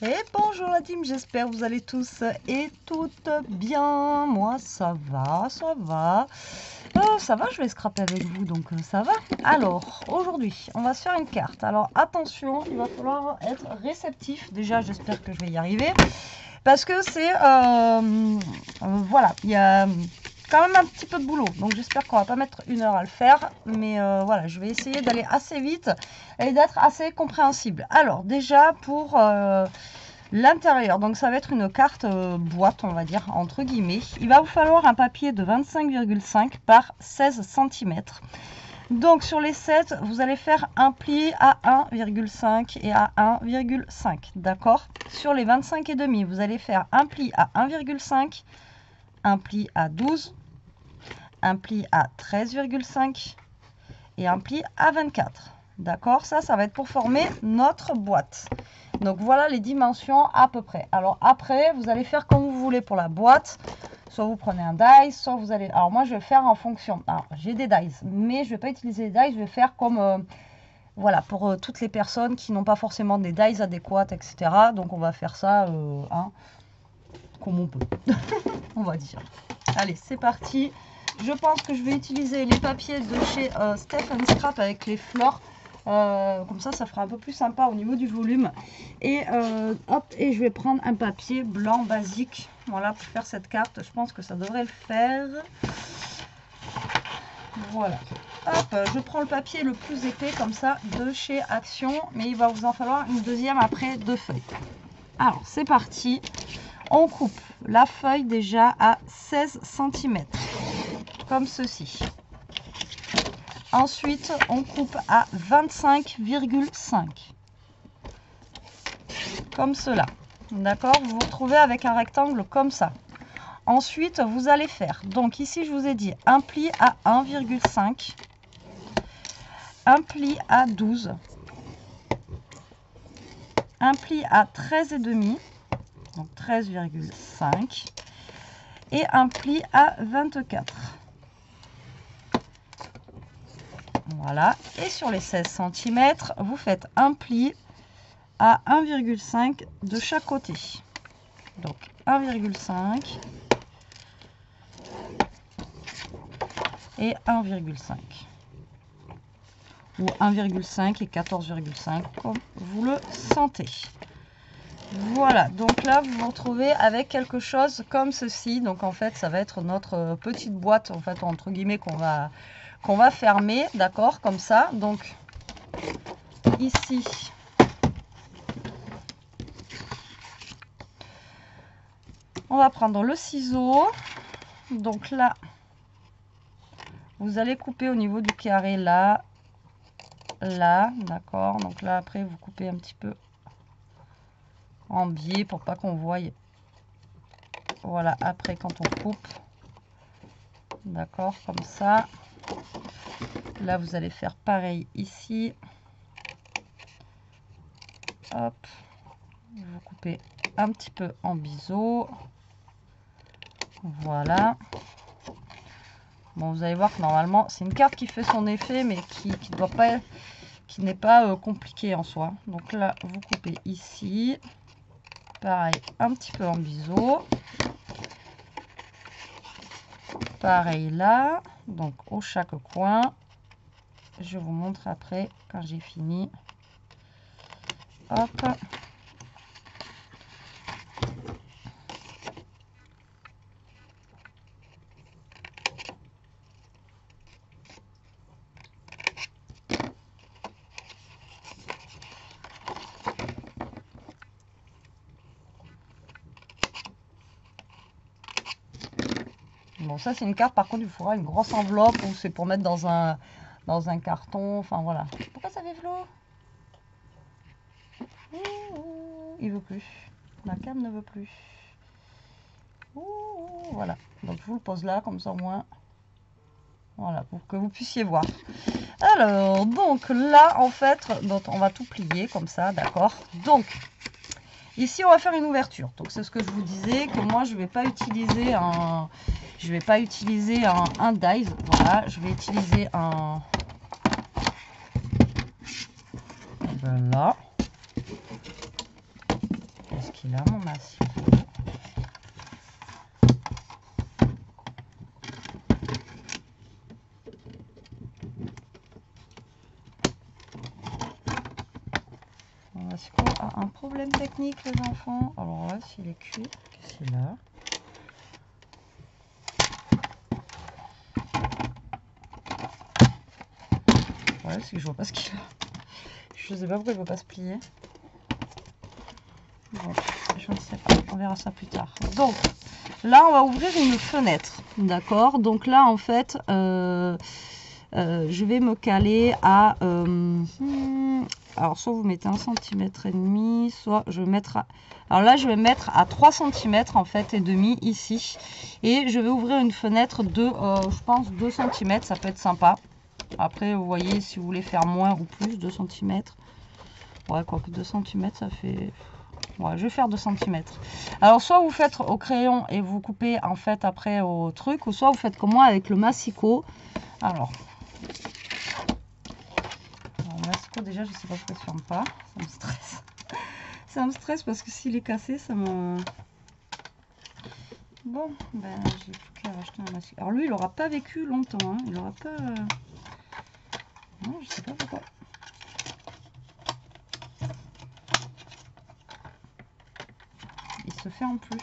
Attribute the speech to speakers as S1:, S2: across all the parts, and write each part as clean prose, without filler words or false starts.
S1: Et bonjour la team, j'espère que vous allez tous et toutes bien. Moi ça va, ça va. Ça va, je vais scraper avec vous, donc ça va. Alors, aujourd'hui, on va se faire une carte. Alors attention, il va falloir être réceptif. Déjà, j'espère que je vais y arriver. Parce que c'est... voilà, il y a quand même un petit peu de boulot. Donc j'espère qu'on va pas mettre 1 heure à le faire. Mais voilà, je vais essayer d'aller assez vite et d'être assez compréhensible. Alors déjà pour l'intérieur, donc ça va être une carte boîte, on va dire, entre guillemets. Il va vous falloir un papier de 25,5 par 16 cm. Donc sur les 7, vous allez faire un pli à 1,5 et à 1,5, d'accord? Sur les 25,5, vous allez faire un pli à 1,5, un pli à 12, un pli à 13,5 et un pli à 24. D'accord? Ça va être pour former notre boîte. Donc voilà les dimensions à peu près. Alors après, vous allez faire comme vous voulez pour la boîte. Soit vous prenez un dies, soit vous allez... Alors moi, je vais faire en fonction. Alors j'ai des dies, mais je ne vais pas utiliser les dies. Je vais faire comme... voilà, pour toutes les personnes qui n'ont pas forcément des dies adéquates, etc. Donc on va faire ça comme on peut. On va dire. Allez, c'est parti. Je pense que je vais utiliser les papiers de chez Steph & Scrap avec les fleurs. Comme ça fera un peu plus sympa au niveau du volume. Et hop, et je vais prendre un papier blanc basique. Voilà, pour faire cette carte. Je pense que ça devrait le faire. Voilà. Hop, je prends le papier le plus épais comme ça de chez Action. Mais il va vous en falloir une deuxième après 2 feuilles. Alors, c'est parti. On coupe la feuille déjà à 16 cm. Comme ceci. Ensuite, on coupe à 25,5. Comme cela. D'accord? Vous vous retrouvez avec un rectangle comme ça. Ensuite, vous allez faire, donc ici, je vous ai dit, un pli à 1,5, un pli à 12, un pli à 13,5, donc 13,5, et un pli à 24. Voilà. Et sur les 16 cm, vous faites un pli à 1,5 de chaque côté. Donc 1,5 et 1,5. Ou 1,5 et 14,5 comme vous le sentez. Voilà, donc là vous vous retrouvez avec quelque chose comme ceci. Donc en fait ça va être notre petite boîte, en fait entre guillemets, qu'on va fermer, d'accord, comme ça. Donc ici, on va prendre le ciseau. Donc là, vous allez couper au niveau du carré là, là, d'accord. Donc là après vous coupez un petit peu en biais pour pas qu'on voie. Voilà, après quand on coupe, d'accord, comme ça. Là vous allez faire pareil ici. Hop, vous coupez un petit peu en biseau. Voilà. Bon, vous allez voir que normalement c'est une carte qui fait son effet, mais qui doit pas, qui n'est pas compliquée en soi. Donc là vous coupez ici, pareil, un petit peu en biseau. Pareil là, donc au chaque coin. Je vous montre après quand j'ai fini. Hop. Bon, ça c'est une carte, par contre il faudra une grosse enveloppe, ou c'est pour mettre dans un carton, enfin voilà. Pourquoi ça fait flot? Il veut plus. Ma cam ne veut plus. Voilà, donc je vous le pose là, comme ça au moins, voilà, pour que vous puissiez voir. Alors, donc là en fait, donc, on va tout plier comme ça, d'accord. Donc ici on va faire une ouverture. Donc c'est ce que je vous disais, que moi je vais pas utiliser un dies, voilà, je vais utiliser un, voilà, qu'il a, mon massicot. Mon massicot a un problème technique, les enfants. Alors là, s'il est cuit, qu'est-ce qu'il a? Ouais, c'est que je vois pas ce qu'il a. Je sais pas pourquoi il ne veut pas se plier. Bon, je ne sais pas. On verra ça plus tard. Donc, là, on va ouvrir une fenêtre. D'accord? Donc là, en fait, je vais me caler à... alors, soit vous mettez 1,5 cm, soit je vais mettre... Alors là, je vais mettre à 3 cm, en fait, et demi, ici. Et je vais ouvrir une fenêtre de, je pense, 2 cm. Ça peut être sympa. Après, vous voyez, si vous voulez faire moins ou plus, 2 cm. Ouais, quoique 2 cm, ça fait... Ouais, je vais faire 2 cm. Alors, soit vous faites au crayon et vous coupez, en fait, après au truc, ou soit vous faites comme moi avec le massicot. Alors, le massicot, déjà, je sais pas pourquoi il ne se ferme pas. Ça me stresse. Ça me stresse parce que s'il est cassé, ça me... Bon, ben, j'ai plus qu'à racheter un massicot. Alors, lui, il n'aura pas vécu longtemps, hein. Il n'aura pas... Non, je sais pas pourquoi. Il se ferme plus.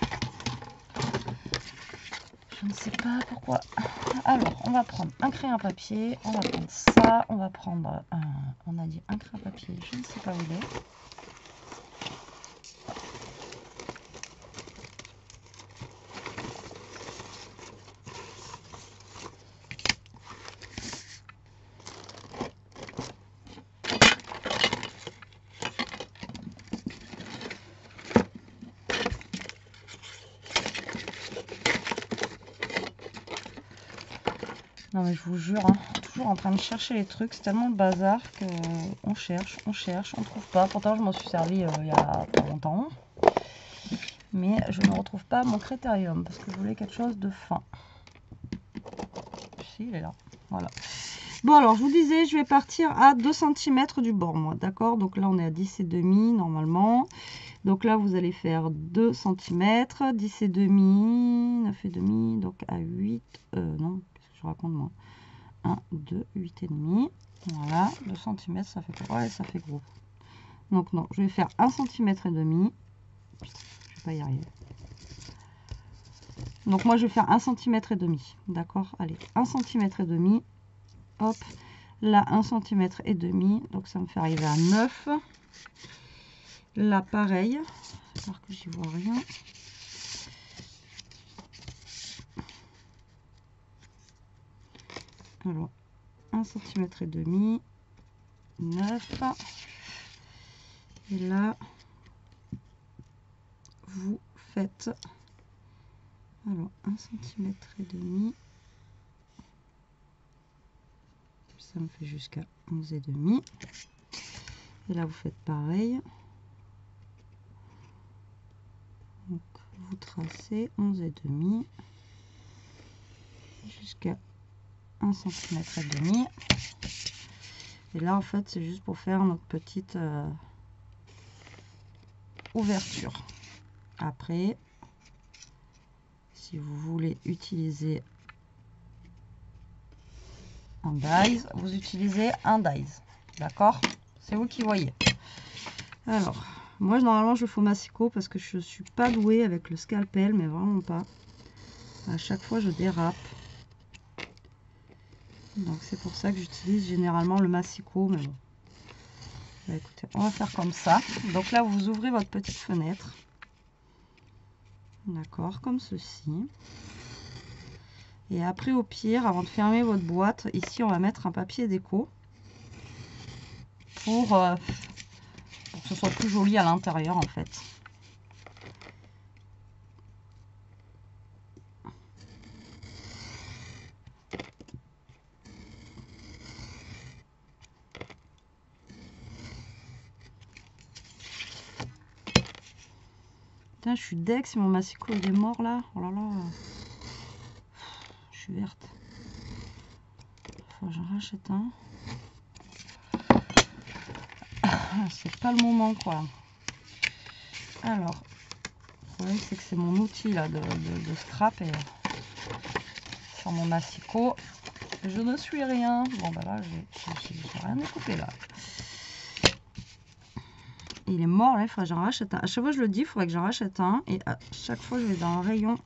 S1: Je ne sais pas pourquoi. Alors, on va prendre un crayon à papier. On va prendre ça. On va prendre un... On a dit un crayon à papier. Je ne sais pas où il est. Non mais je vous jure, hein, toujours en train de chercher les trucs, c'est tellement le bazar que on cherche, on trouve pas. Pourtant je m'en suis servi il y a pas longtemps, mais je ne retrouve pas mon critérium parce que je voulais quelque chose de fin. Si, il est là, voilà. Bon alors je vous disais, je vais partir à 2 cm du bord moi, d'accord? Donc là on est à 10,5 normalement. Donc là vous allez faire 2 cm, 10,5, 9,5, donc à 8, non, qu'est-ce que je raconte moi? 1, 2, 8,5. Voilà, 2 cm, ça fait quoi? Ouais, ça fait gros. Donc non, je vais faire 1,5 cm. Je vais pas y arriver. Donc moi, je vais faire 1,5 cm. D'accord? Allez, 1,5 cm. Hop, là, 1,5 cm. Donc ça me fait arriver à 9. Là, pareil. Alors que j'y vois rien. Alors, 1,5 cm. 9. Et là, vous faites alors 1,5 cm. Ça me fait jusqu'à 11,5. Et là, vous faites pareil. Donc, vous tracez 11,5 jusqu'à 1,5 cm. Et là, en fait, c'est juste pour faire notre petite ouverture. Après, si vous voulez utiliser un dies, vous utilisez un dies. D'accord? C'est vous qui voyez. Alors, moi, normalement, je fais au massicot parce que je ne suis pas douée avec le scalpel, mais vraiment pas. À chaque fois, je dérape. Donc, c'est pour ça que j'utilise généralement le massicot, mais bon. Bah, écoutez, on va faire comme ça. Donc là, vous ouvrez votre petite fenêtre. D'accord, comme ceci. Et après, au pire, avant de fermer votre boîte, ici, on va mettre un papier déco pour que ce soit plus joli à l'intérieur, en fait. Putain, je suis deg si mon massicot il est mort là. Oh là là. Je suis verte. Faut que j'en rachète un. C'est pas le moment quoi. Alors, problème, c'est que c'est mon outil là de scrap et sur mon massicot, je ne suis rien. Bon, bah là, j'ai rien découpé là. Il est mort là, il faudrait que j'en rachète un. À chaque fois, je le dis, il faudrait que j'en rachète un. Et à chaque fois, je vais dans un rayon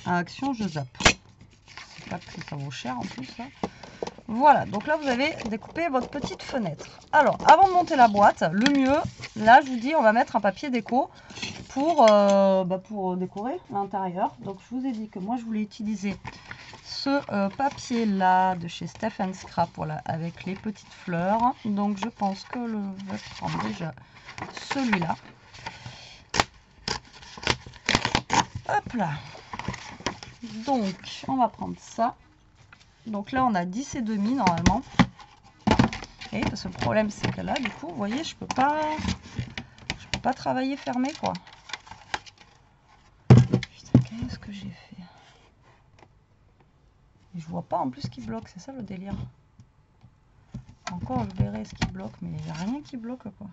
S1: à Action, je zappe. C'est pas que ça vaut cher en plus là. Voilà, donc là vous avez découpé votre petite fenêtre. Alors, avant de monter la boîte, le mieux, là je vous dis, on va mettre un papier déco pour décorer l'intérieur. Donc je vous ai dit que moi je voulais utiliser ce papier là de chez Steph & Scrap, voilà, avec les petites fleurs. Donc je pense que je vais prendre déjà celui-là. Hop là. Donc on va prendre ça. Donc là on a 10 et demi normalement. Et parce que le problème c'est que là du coup vous voyez je peux pas travailler fermé quoi. Putain, qu'est-ce que j'ai fait? Et je vois pas en plus qui bloque, c'est ça le délire. Encore je verrai ce qui bloque, mais il n'y a rien qui bloque quoi.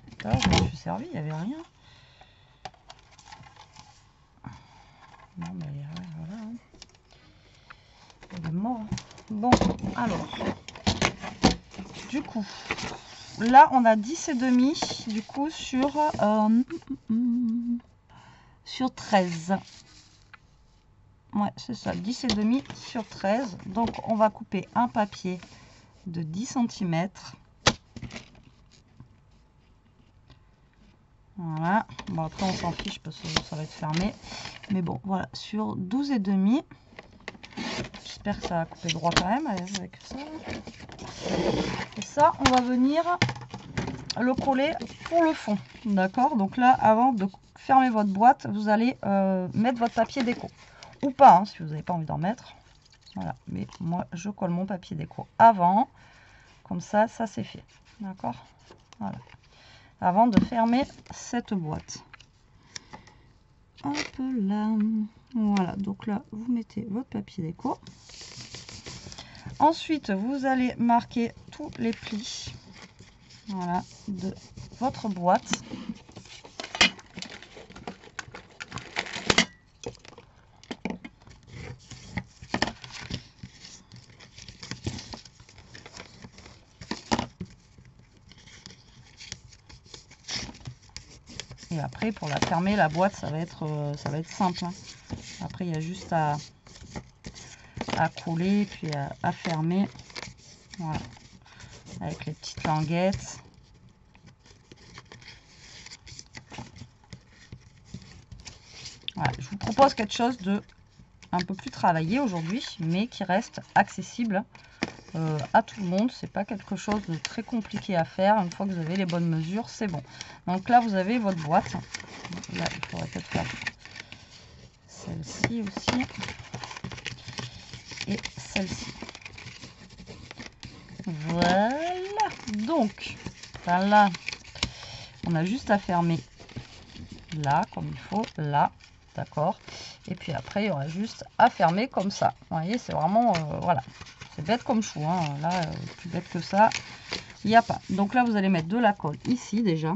S1: Putain. Là je me suis servi, il n'y avait rien. Non mais ouais, voilà. Hein. Il est mort. Bon, alors. Du coup, là on a 10 et demi du coup sur 13. Ouais, c'est ça, 10 et demi sur 13. Donc on va couper un papier de 10 cm. Voilà. Bon après on s'en fiche parce que ça va être fermé. Mais bon, voilà, sur 12 et demi. J'espère que ça va couper droit quand même avec ça. Et ça, on va venir le coller pour le fond. D'accord? Donc là, avant de fermer votre boîte, vous allez mettre votre papier déco. Ou pas, hein, si vous n'avez pas envie d'en mettre. Voilà. Mais moi, je colle mon papier déco avant. Comme ça, ça c'est fait. D'accord? Voilà. Avant de fermer cette boîte. Hop là. Voilà. Donc là, vous mettez votre papier déco. Ensuite, vous allez marquer tous les plis, voilà, de votre boîte. Et après, pour la fermer, la boîte, ça va être simple. Hein. Après, il y a juste à coller, puis à fermer. Voilà. Avec les petites languettes. Voilà. Je vous propose quelque chose de un peu plus travaillé aujourd'hui, mais qui reste accessible à tout le monde. C'est pas quelque chose de très compliqué à faire. Une fois que vous avez les bonnes mesures, c'est bon. Donc là, vous avez votre boîte. Là, il faudrait peut-être faire celle-ci aussi. Et celle-ci. Voilà. Donc, là, on a juste à fermer là, comme il faut, là. D'accord. Et puis après, il y aura juste à fermer comme ça. Vous voyez, c'est vraiment, voilà. C'est bête comme chou, hein. Là, plus bête que ça, il n'y a pas. Donc là, vous allez mettre de la colle ici déjà.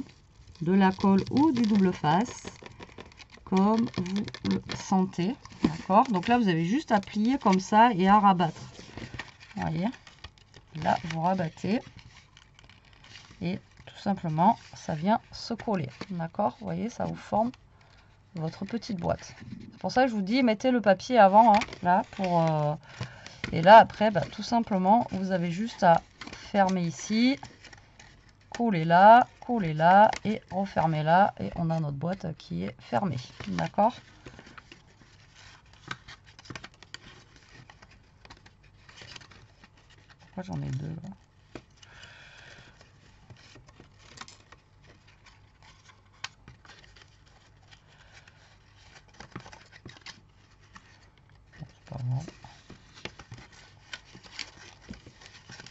S1: De la colle ou du double face. Comme vous le sentez. D'accord. Donc là, vous avez juste à plier comme ça et à rabattre. Vous voyez. Là, vous rabattez. Et tout simplement, ça vient se coller. D'accord. Vous voyez, ça vous forme votre petite boîte. C'est pour ça que je vous dis, mettez le papier avant, hein, là, pour... Et là, après, bah, tout simplement, vous avez juste à fermer ici, coller là, et refermer là. Et on a notre boîte qui est fermée. D'accord? Pourquoi j'en ai deux là? C'est pas grave.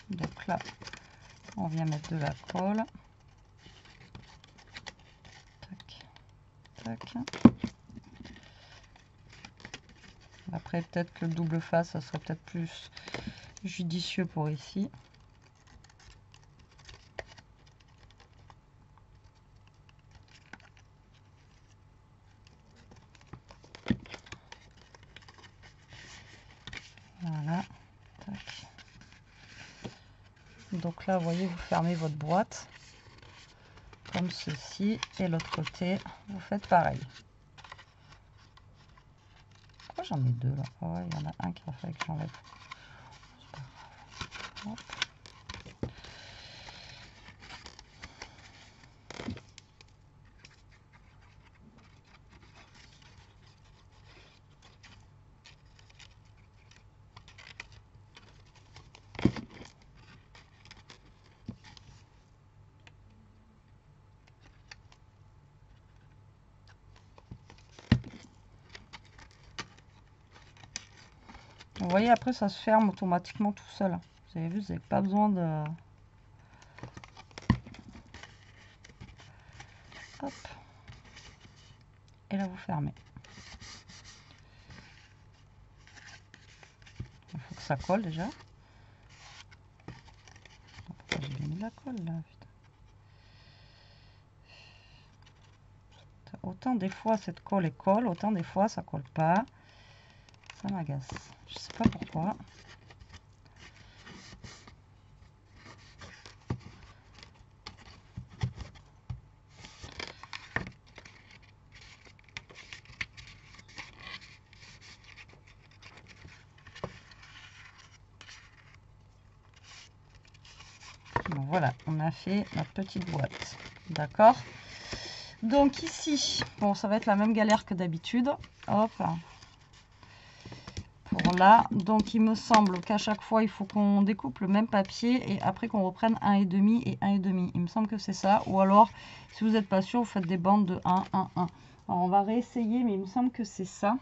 S1: Donc là, on vient mettre de la colle. Tac, tac. Après, peut-être que le double face, ça serait peut-être plus judicieux pour ici. Donc là, vous voyez, vous fermez votre boîte comme ceci. Et l'autre côté, vous faites pareil. Pourquoi j'en ai deux là? Oh, ouais, il y en a un qui va falloir que j'enlève. C'est pas grave. Hop. Vous voyez, après ça se ferme automatiquement tout seul. Vous avez vu, vous n'avez pas besoin de... Hop. Et là, vous fermez. Il faut que ça colle déjà. Pourquoi j'ai mis de la colle là, putain. Autant des fois cette colle est colle, autant des fois ça colle pas. Ça m'agace. Je sais pas pourquoi. Bon, voilà, on a fait notre petite boîte. D'accord. Donc ici, bon, ça va être la même galère que d'habitude. Hop. Pour là, donc il me semble qu'à chaque fois, il faut qu'on découpe le même papier et après qu'on reprenne 1,5 et 1,5. Il me semble que c'est ça. Ou alors, si vous n'êtes pas sûr, vous faites des bandes de 1, 1, 1. Alors, on va réessayer, mais il me semble que c'est ça.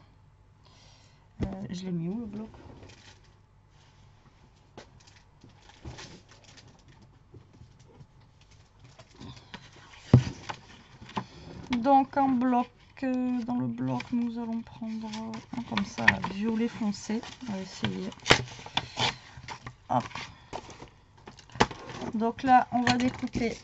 S1: Je l'ai mis où le bloc? Donc en bloc, dans le bloc, nous allons prendre un comme ça, là, violet foncé. On va essayer. Hop. Donc là, on va découper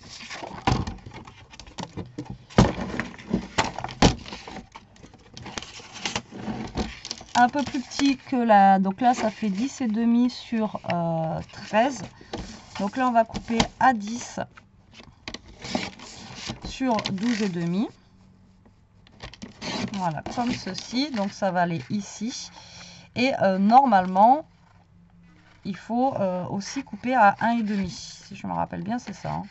S1: un peu plus petit que la... Donc là, ça fait 10,5 sur 13. Donc là, on va couper à 10 sur 12,5. Voilà, comme ceci. Donc ça va aller ici. Et normalement, il faut aussi couper à 1,5. Si je me rappelle bien, c'est ça. Hein.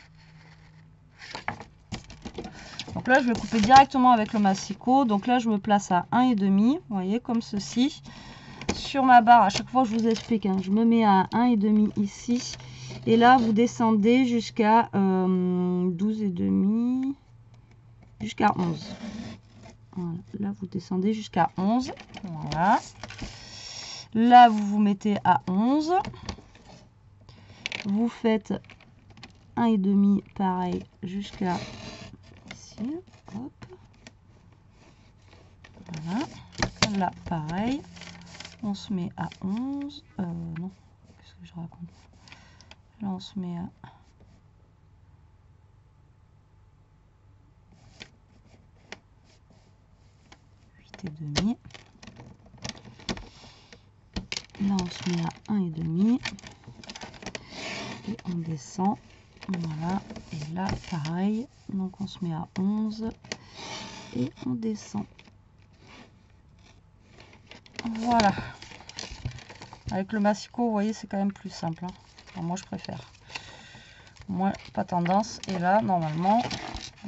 S1: Donc là, je vais couper directement avec le massicot. Donc là, je me place à 1,5. Vous voyez, comme ceci. Sur ma barre, à chaque fois, je vous explique. Hein, je me mets à 1,5 ici. Et là, vous descendez jusqu'à 12,5. Jusqu'à 11. Voilà. Là, vous descendez jusqu'à 11. Voilà. Là, vous vous mettez à 11. Vous faites 1,5 pareil jusqu'à ici. Hop. Voilà. Là, pareil. On se met à 11. Non, qu'est-ce que je raconte? Là, on se met à 8,5. Là, on se met à 1,5. Et on descend. Voilà. Et là, pareil. Donc, on se met à 11. Et on descend. Voilà. Avec le massicot, vous voyez, c'est quand même plus simple. Hein. Enfin, moi, je préfère. Moi, pas tendance. Et là, normalement,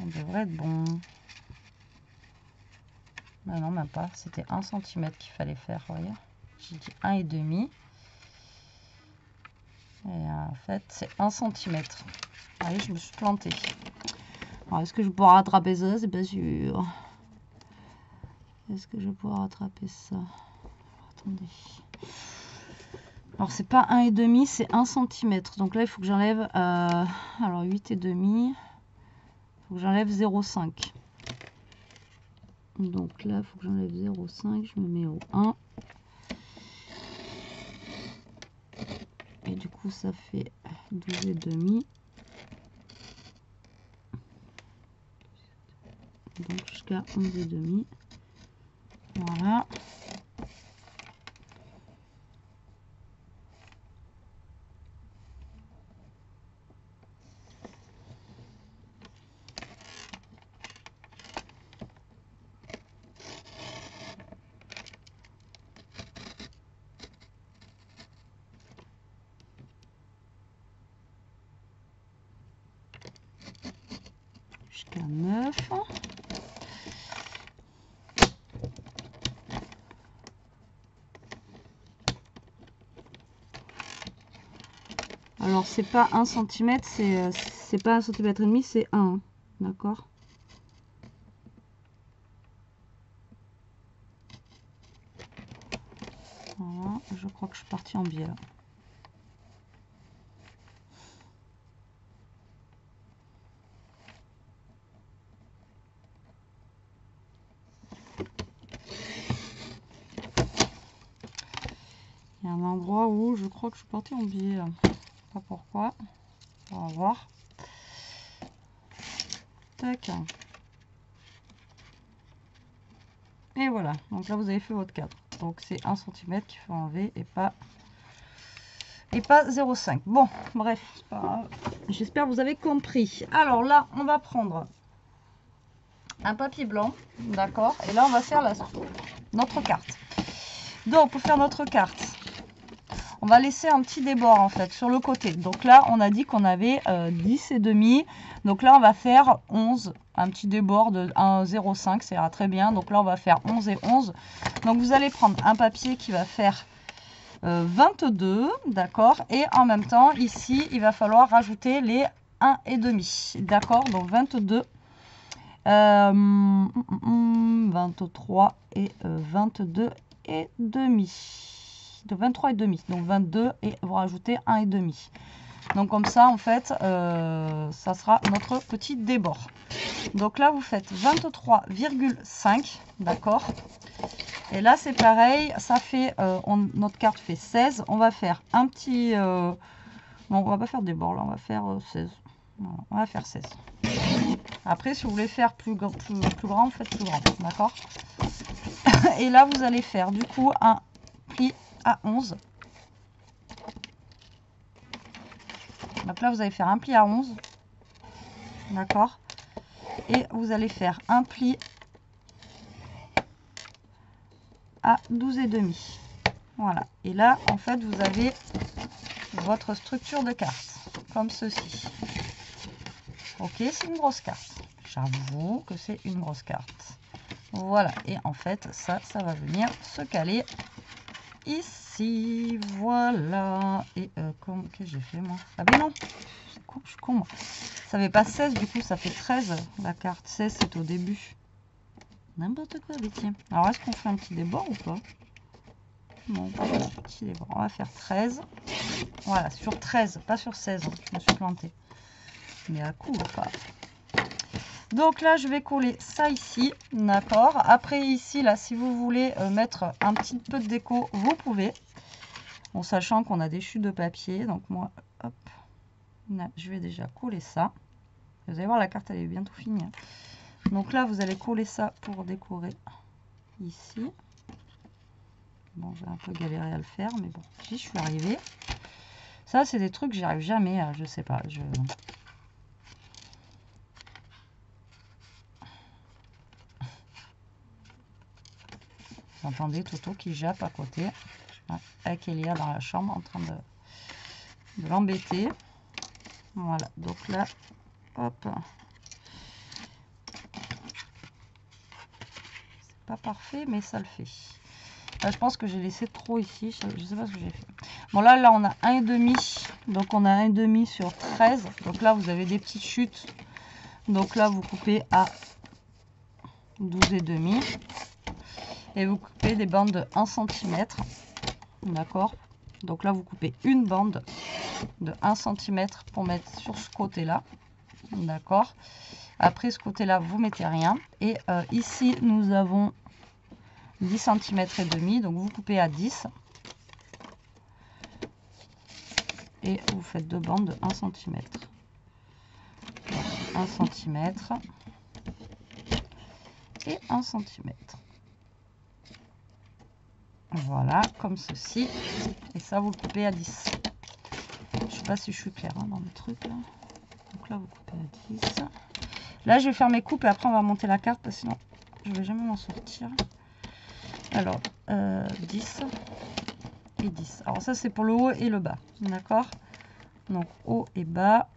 S1: on devrait être bon. Ben non, même pas. C'était 1 cm qu'il fallait faire, vous voyez. J'ai dit 1,5. Et en fait, c'est 1 cm. Vous voyez, je me suis plantée. Alors, est-ce que je pourrai rattraper ça? C'est pas sûr. Est-ce que je vais pouvoir rattraper ça? Attendez. Alors, c'est pas 1,5, c'est 1 cm. Donc là, il faut que j'enlève... alors, 8,5. Il faut que j'enlève 0,5. Donc là, il faut que j'enlève 0,5. Je me mets au 1. Et du coup, ça fait 12,5. Donc jusqu'à 11,5. Voilà. un 9. Alors c'est pas 1 cm, c'est pas 1 cm et demi, c'est 1, d'accord? Voilà, je crois que je suis partie en biais là. Il y a un endroit où je crois que je suis partie en biais. Pas pourquoi. On va voir. Tac. Et voilà. Donc là, vous avez fait votre cadre. Donc c'est 1 cm qu'il faut enlever et pas 0,5. Bon, bref, c'est pas grave. J'espère que vous avez compris. Alors là, on va prendre un papier blanc. D'accord. Et là, on va faire notre carte. Donc, pour faire notre carte, on va laisser un petit débord en fait sur le côté. Donc là, on a dit qu'on avait 10 et demi. Donc là, on va faire 11, un petit débord de 0,5, ça ira très bien. Donc là, on va faire 11 et 11. Donc vous allez prendre un papier qui va faire 22, d'accord. Et en même temps, ici, il va falloir rajouter les 1 et demi, d'accord. Donc 22, 23 et 22 et demi. De 23 et demi, donc 22 et vous rajoutez 1 et demi. Donc comme ça en fait ça sera notre petit débord. Donc là vous faites 23,5, d'accord. Et là c'est pareil, ça fait notre carte fait 16. On va faire un petit bon, on va pas faire des bords là, on va faire 16. Voilà, on va faire 16. Après si vous voulez faire plus grand, faites plus grand, d'accord. Et là vous allez faire du coup un pli à 11. Donc là vous allez faire un pli à 11, d'accord, et vous allez faire un pli à 12 et demi. Voilà, et là en fait vous avez votre structure de carte comme ceci. Ok, c'est une grosse carte, j'avoue que c'est une grosse carte. Voilà, et en fait ça va venir se caler ici, voilà. Et qu'est-ce que j'ai fait moi? Ah mais non, c'est con, je suis con moi. Ça fait pas 16, du coup ça fait 13 la carte. 16 c'est au début. N'importe quoi, mais tiens. Alors est-ce qu'on fait un petit débord ou pas? Non, pas un petit débord. On va faire 13. Voilà, sur 13, pas sur 16. Hein. Je me suis plantée. Mais à coup pas. Donc là, je vais coller ça ici, d'accord. Après ici, là, si vous voulez mettre un petit peu de déco, vous pouvez. En sachant qu'on a des chutes de papier. Donc moi, hop, là, je vais déjà coller ça. Vous allez voir, la carte, elle est bientôt finie. Donc là, vous allez coller ça pour décorer ici. Bon, j'ai un peu galéré à le faire, mais bon, j'y suis arrivée. Ça, c'est des trucs que j'y arrive jamais. Je sais pas, Vous entendez Toto qui jappe à côté, avec Elia dans la chambre en train de l'embêter. Voilà, donc là, hop. C'est pas parfait, mais ça le fait. Là, je pense que j'ai laissé trop ici, je sais pas ce que j'ai fait. Bon, là, on a 1,5, donc on a 1,5 sur 13. Donc là, vous avez des petites chutes. Donc là, vous coupez à 12,5. Et vous coupez des bandes de 1 cm. D'accord. Donc là, vous coupez une bande de 1 cm pour mettre sur ce côté-là. D'accord. Après ce côté-là, vous mettez rien. Et ici, nous avons 10 cm et demi. Donc vous coupez à 10. Et vous faites deux bandes de 1 cm. 1 cm. Et 1 cm. Voilà, comme ceci. Et ça, vous le coupez à 10. Je sais pas si je suis claire hein, dans mes trucs. Là. Donc là, vous coupez à 10. Là, je vais faire mes coupes et après, on va monter la carte parce que sinon, je vais jamais m'en sortir. Alors, 10 et 10. Alors ça, c'est pour le haut et le bas. D'accord. Donc, haut et bas.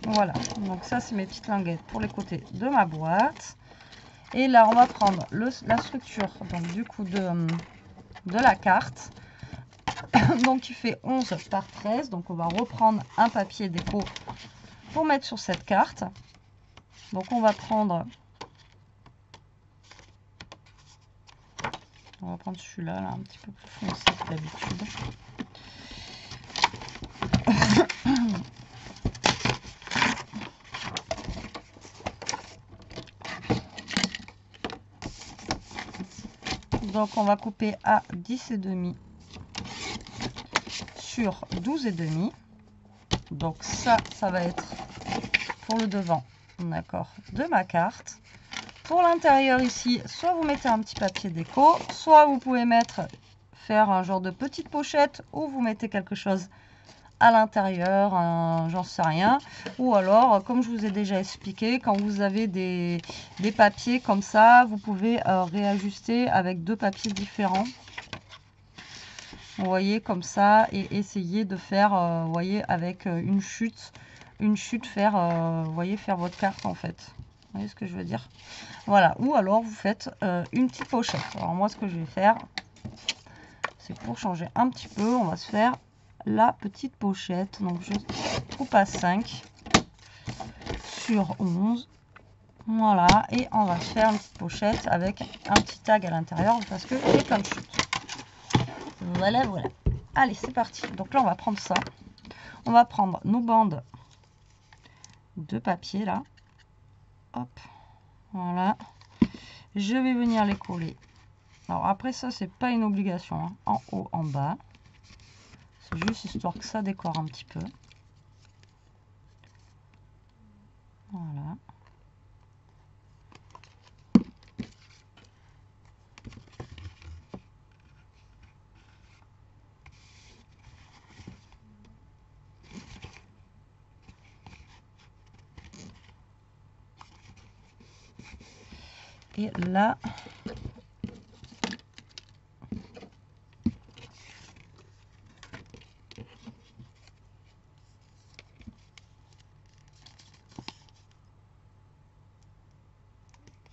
S1: Voilà, donc ça c'est mes petites languettes pour les côtés de ma boîte. Et là on va prendre la structure donc du coup de la carte. Donc qui fait 11 par 13. Donc on va reprendre un papier déco pour mettre sur cette carte. Donc on va prendre celui-là là, un petit peu plus foncé que d'habitude. Donc on va couper à 10,5 sur 12,5. Donc ça va être pour le devant, d'accord, de ma carte. Pour l'intérieur ici, soit vous mettez un petit papier déco, soit vous pouvez faire un genre de petite pochette où vous mettez quelque chose à l'intérieur, j'en sais rien. Ou alors, comme je vous ai déjà expliqué, quand vous avez des papiers comme ça, vous pouvez réajuster avec deux papiers différents. Vous voyez, comme ça, et essayer de faire, vous voyez, avec une chute, faire, vous voyez, faire votre carte en fait. Vous voyez ce que je veux dire? Voilà, ou alors vous faites une petite pochette. Alors moi, ce que je vais faire, c'est pour changer un petit peu, on va se faire la petite pochette. Donc je coupe à 5 sur 11. Voilà, et on va se faire une petite pochette avec un petit tag à l'intérieur parce que j'ai plein de chutes. Voilà, voilà. Allez, c'est parti. Donc là, on va prendre ça. On va prendre nos bandes de papier là. Hop, voilà. Je vais venir les coller. Alors après ça, c'est pas une obligation, hein. En haut, en bas. C'est juste histoire que ça décore un petit peu. Voilà. Et là,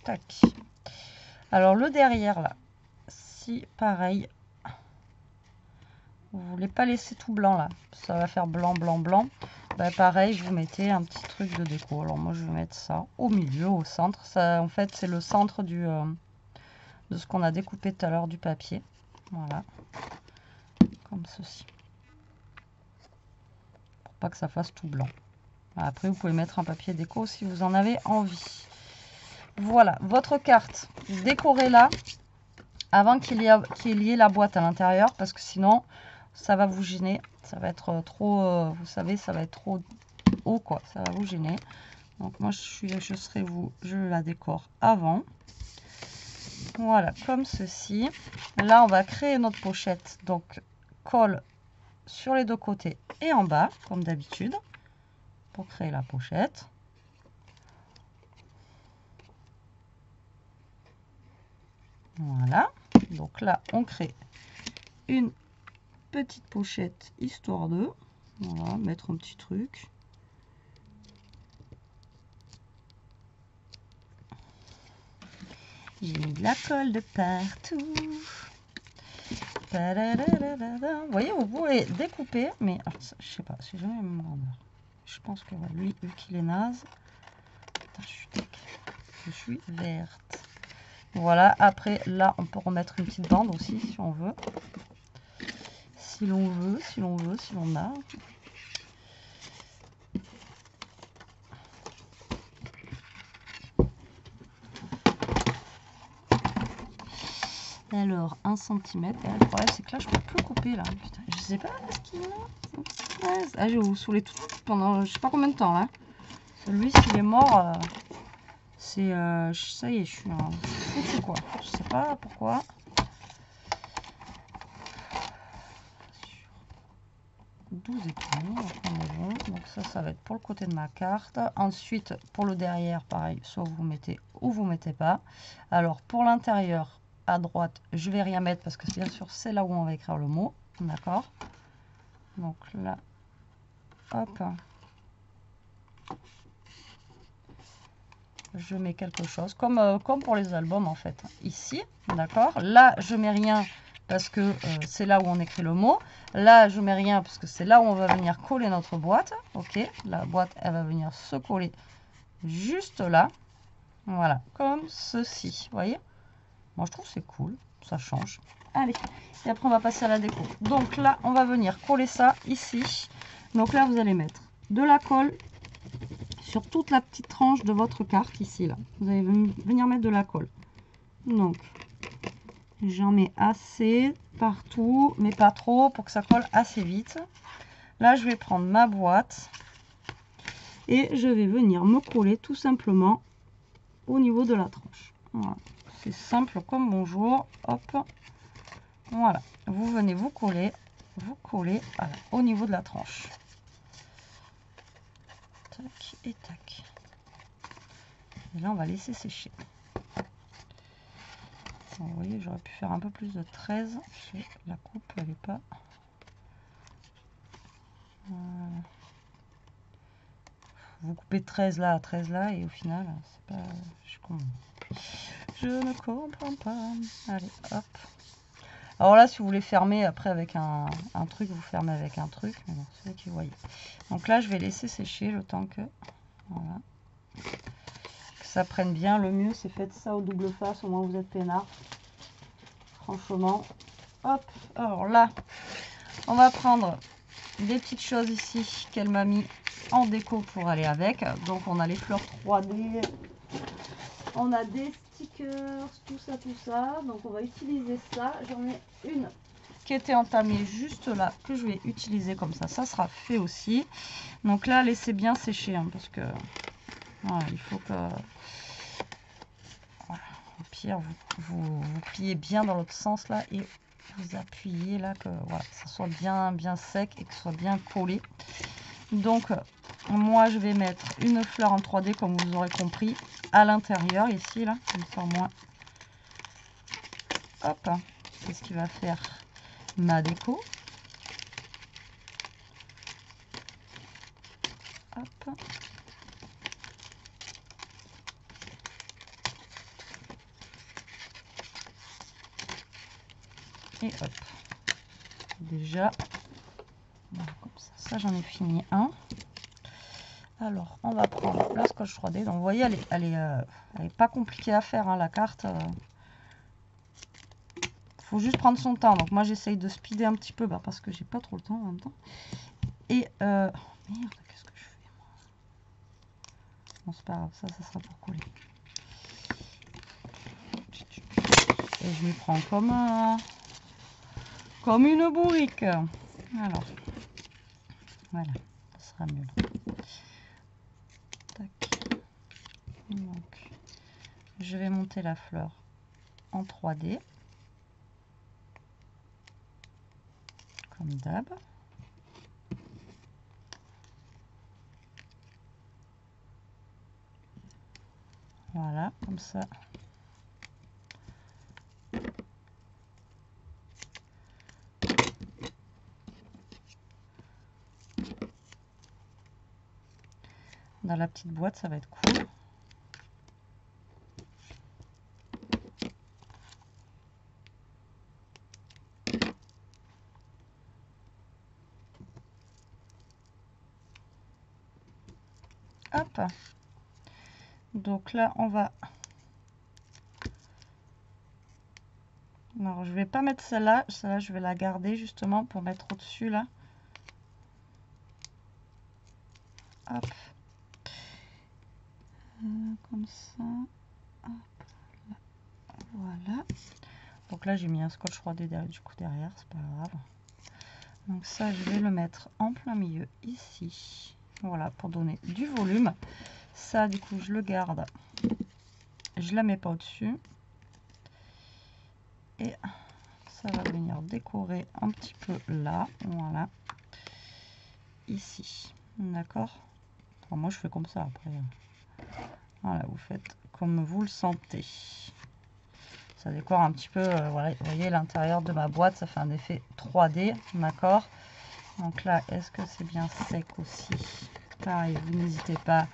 S1: tac. Alors le derrière là, si pareil, vous voulez pas laisser tout blanc là, ça va faire blanc, blanc, blanc. Bah, pareil, vous mettez un petit truc de déco. Alors moi je vais mettre ça au milieu, au centre. Ça, en fait, c'est le centre de ce qu'on a découpé tout à l'heure du papier. Voilà, comme ceci. Pour pas que ça fasse tout blanc. Après, vous pouvez mettre un papier déco si vous en avez envie. Voilà, votre carte, décorez-la avant qu'il y ait la boîte à l'intérieur, parce que sinon, ça va vous gêner. Ça va être trop, vous savez, ça va être trop haut, quoi. Ça va vous gêner. Donc moi, je la décore avant. Voilà, comme ceci. Là, on va créer notre pochette. Donc, colle sur les deux côtés et en bas, comme d'habitude, pour créer la pochette. Voilà. Donc là, on crée une petite pochette histoire de, voilà, mettre un petit truc. J'ai mis de la colle de partout. Vous voyez, vous pouvez découper, mais je sais pas, c'est jamais la même grandeur. Je pense que lui, vu qu'il est naze, je suis verte. Voilà, après là, on peut remettre une petite bande aussi si on veut. Si l'on veut, si l'on a. Alors, 1 cm. Le problème, c'est que là, je peux plus couper, là. Putain, je sais pas ce qu'il a. Ah, je vais vous saouler tout pendant je sais pas combien de temps, là. Celui, s'il est mort, c'est... ça y est, je suis foutu, quoi. Je sais pas pourquoi. Sur 12,5. Donc ça va être pour le côté de ma carte. Ensuite, pour le derrière, pareil, soit vous mettez ou vous mettez pas. Alors, pour l'intérieur, à droite, je vais rien mettre parce que bien sûr c'est là où on va écrire le mot, d'accord. Donc là, hop, Je mets quelque chose, comme pour les albums en fait, ici, d'accord. Là, je mets rien parce que c'est là où on écrit le mot. Là, je mets rien parce que c'est là où on va venir coller notre boîte, ok. La boîte, elle va venir se coller juste là, voilà, comme ceci, vous voyez. Moi, je trouve que c'est cool, ça change. Allez, et après, on va passer à la déco. Donc là, on va venir coller ça ici. Donc là, vous allez mettre de la colle sur toute la petite tranche de votre carte ici là. Vous allez venir mettre de la colle. Donc j'en mets assez partout, mais pas trop pour que ça colle assez vite. Là je vais prendre ma boîte et je vais venir me coller tout simplement au niveau de la tranche. Voilà. C'est simple comme bonjour. Hop. Voilà. Vous venez vous coller voilà, au niveau de la tranche. Tac et tac. Et là, on va laisser sécher. Bon, vous voyez, j'aurais pu faire un peu plus de 13. La coupe, elle n'est pas... Voilà. Vous coupez 13 là, 13 là, et au final, c'est pas... Je ne comprends pas. Allez, hop. Alors là, si vous voulez fermer après avec un truc, vous fermez avec un truc. Mais bon, c'est vous qui voyez. Donc là, je vais laisser sécher le temps que... Voilà. Ça prenne bien. Le mieux c'est faites ça au double face, au moins vous êtes peinard, franchement. Hop, alors là on va prendre des petites choses ici qu'elle m'a mis en déco pour aller avec. Donc on a les fleurs 3D, on a des stickers, tout ça. Donc on va utiliser ça. J'en ai une qui était entamée juste là que je vais utiliser comme ça sera fait aussi. Donc là laissez bien sécher hein, parce que voilà, il faut que au pire, vous pliez bien dans l'autre sens là et vous appuyez là que voilà, ça soit bien sec et que ce soit bien collé. Donc moi je vais mettre une fleur en 3D comme vous aurez compris à l'intérieur ici là, comme ça au moins. Hop, c'est ce qui va faire ma déco. Hop. Et hop, déjà voilà, comme ça j'en ai fini un. Alors on va prendre la scotch 3D. Donc vous voyez elle est pas compliquée à faire hein, la carte. Faut juste prendre son temps. Donc moi j'essaye de speeder un petit peu parce que j'ai pas trop le temps en même temps. Et merde, qu'est-ce que je fais moi? Bon c'est pas grave, ça sera pour coller. Et je m'y prends comme une bourrique. Alors, voilà, ça sera mieux. Tac. Donc, je vais monter la fleur en 3D. Comme d'hab. Voilà, comme ça. Dans la petite boîte, ça va être cool. Hop. Donc là, on va... Alors, je vais pas mettre celle-là. Celle-là, je vais la garder justement pour mettre au-dessus là. Hop. Comme ça. Hop. Là. Voilà. Donc là, j'ai mis un scotch 3D du coup derrière, c'est pas grave. Donc ça, je vais le mettre en plein milieu ici. Voilà, pour donner du volume. Ça, du coup, je le garde. Je la mets pas au-dessus. Et ça va venir décorer un petit peu là. Voilà. Ici. D'accord. Enfin, moi, je fais comme ça après. Voilà, vous faites comme vous le sentez. Ça décore un petit peu, voilà, vous voyez l'intérieur de ma boîte, ça fait un effet 3D, d'accord. Donc là, est-ce que c'est bien sec aussi? pareil, vous n'hésitez pas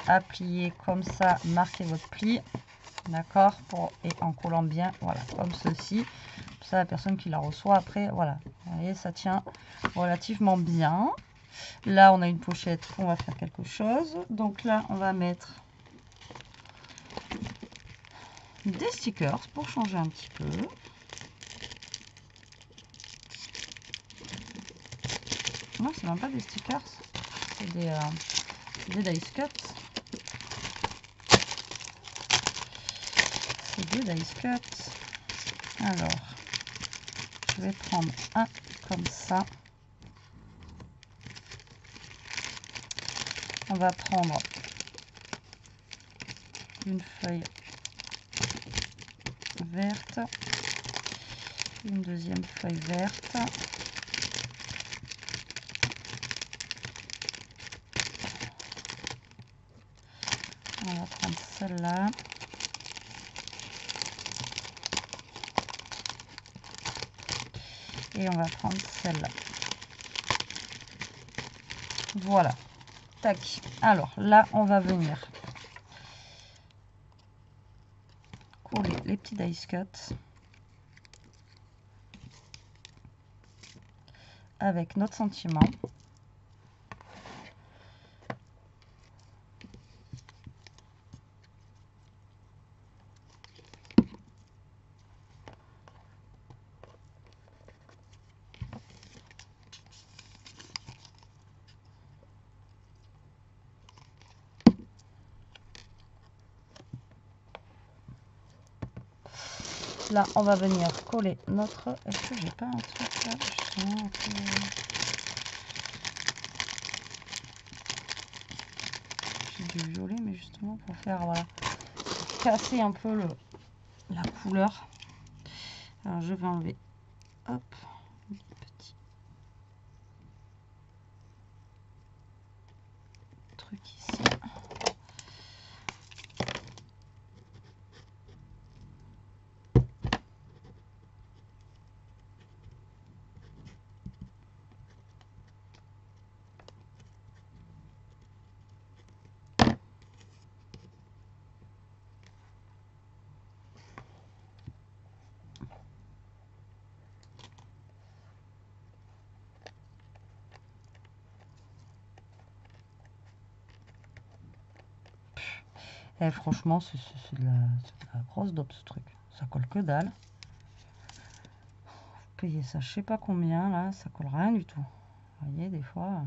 S1: à plier comme ça, marquez votre pli, d'accord, et en collant bien, voilà, comme ceci. Ça, la personne qui la reçoit après, voilà, vous voyez, ça tient relativement bien. Là, on a une pochette, on va faire quelque chose. Donc là, on va mettre des stickers pour changer un petit peu. Non, c'est même pas des stickers, c'est des dice cuts. C'est des dice cuts. Alors, je vais prendre un comme ça. On va prendre une feuille verte, une deuxième feuille verte. On va prendre celle-là. Et on va prendre celle-là. Voilà. Tac. Alors là, on va venir coller les petits dice cuts avec notre sentiment. Là, on va venir coller notre... Est-ce que j'ai pas un truc là? J'ai du violet, mais justement pour faire, voilà, casser un peu la couleur. Alors, je vais enlever, hop, petit truc ici. Et franchement, c'est de la grosse dope ce truc. Ça colle que dalle. Vous payez ça, je sais pas combien là, ça colle rien du tout. Vous voyez, des fois.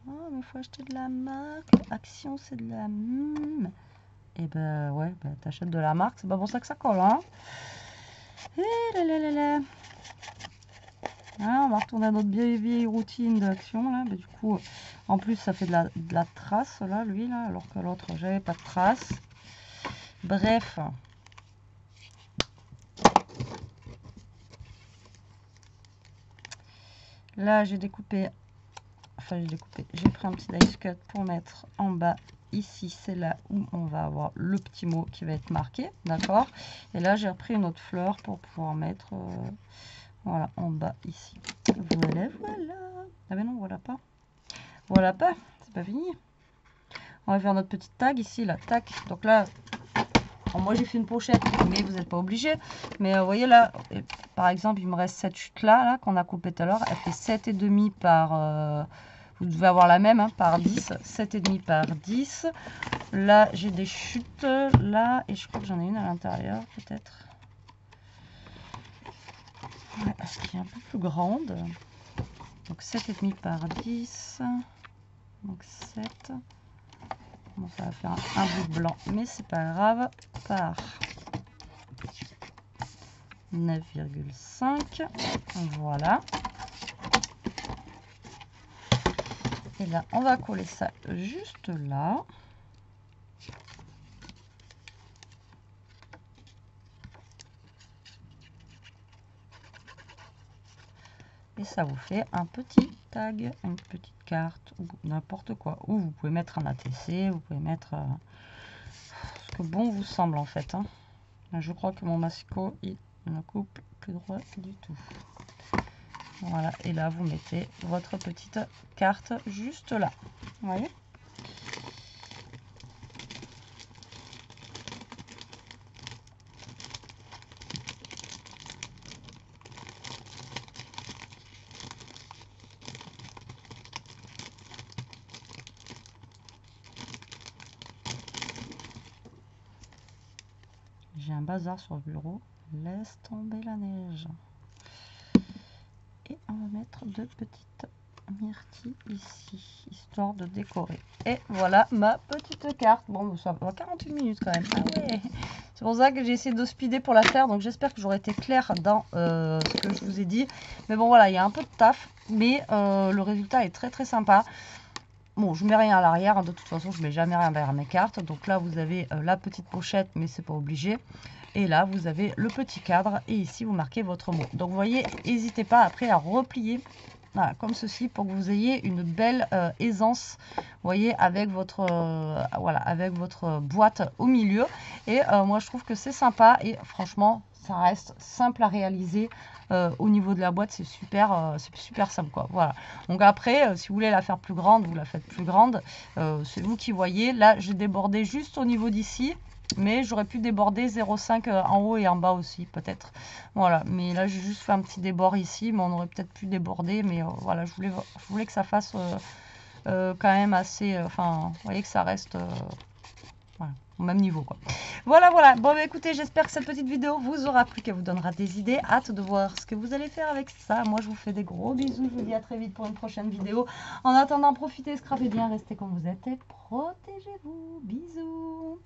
S1: Oh, mais il faut acheter de la marque. Action, c'est de la. Et ben ouais, ben, t'achètes de la marque, c'est pas pour ça que ça colle, hein. Et là là là là. Ah, on va retourner à notre vieille routine d'action là. Mais du coup, en plus, ça fait de la trace là, lui là, alors que l'autre, j'avais pas de trace. Bref. Là, j'ai découpé. Enfin, j'ai pris un petit dice cut pour mettre en bas. Ici, c'est là où on va avoir le petit mot qui va être marqué, d'accord. Et là, j'ai repris une autre fleur pour pouvoir mettre, voilà, en bas ici. Voilà, voilà. Ah ben non, voilà pas. Voilà pas, c'est pas fini. On va faire notre petite tag ici, là, tac. Donc là, bon, moi j'ai fait une pochette, mais vous n'êtes pas obligé. Mais vous voyez là, par exemple, il me reste cette chute là qu'on a coupée tout à l'heure. Elle fait 7,5 par... vous devez avoir la même, hein, par 10. 7,5 par 10. Là, j'ai des chutes là. Et je crois que j'en ai une à l'intérieur, peut-être. Ouais, est-ce qu'il est un peu plus grande? Donc 7,5 par 10. Donc 7. Bon, ça va faire un bout de blanc, mais c'est pas grave. Par 9,5. Voilà. Et là, on va coller ça juste là. Et ça vous fait un petit tag, une petite carte, ou n'importe quoi. Ou vous pouvez mettre un ATC, vous pouvez mettre ce que bon vous semble en fait. Hein. Je crois que mon massicot, il ne coupe plus droit du tout. Voilà, et là vous mettez votre petite carte juste là. Vous voyez? J'ai un bazar sur le bureau. Laisse tomber la neige. Et on va mettre 2 petites myrtilles ici, histoire de décorer. Et voilà ma petite carte. Bon, ça va 48 minutes quand même. Ah ouais. C'est pour ça que j'ai essayé de speeder pour la faire. Donc j'espère que j'aurai été claire dans ce que je vous ai dit. Mais bon voilà, il y a un peu de taf. Mais le résultat est très très sympa. Bon, je mets rien à l'arrière. Hein, de toute façon, je mets jamais rien derrière mes cartes. Donc là, vous avez la petite pochette, mais c'est pas obligé. Et là, vous avez le petit cadre. Et ici, vous marquez votre mot. Donc vous voyez, n'hésitez pas après à replier. Voilà, comme ceci, pour que vous ayez une belle aisance, vous voyez, avec votre, voilà, avec votre boîte au milieu. Et moi, je trouve que c'est sympa et franchement, ça reste simple à réaliser. Au niveau de la boîte, c'est super simple, quoi. Voilà. Donc après, si vous voulez la faire plus grande, vous la faites plus grande. C'est vous qui voyez. Là, j'ai débordé juste au niveau d'ici. Mais j'aurais pu déborder 0,5 en haut et en bas aussi, peut-être. Voilà, mais là, j'ai juste fait un petit débord ici, mais on aurait peut-être pu déborder. Mais voilà, je voulais que ça fasse quand même assez... Enfin, vous voyez que ça reste voilà, au même niveau, quoi. Voilà, voilà. Bon, bah, écoutez, j'espère que cette petite vidéo vous aura plu, qu'elle vous donnera des idées. Hâte de voir ce que vous allez faire avec ça. Moi, je vous fais des gros bisous. Je vous dis à très vite pour une prochaine vidéo. En attendant, profitez, scrapez bien, restez comme vous êtes et protégez-vous. Bisous.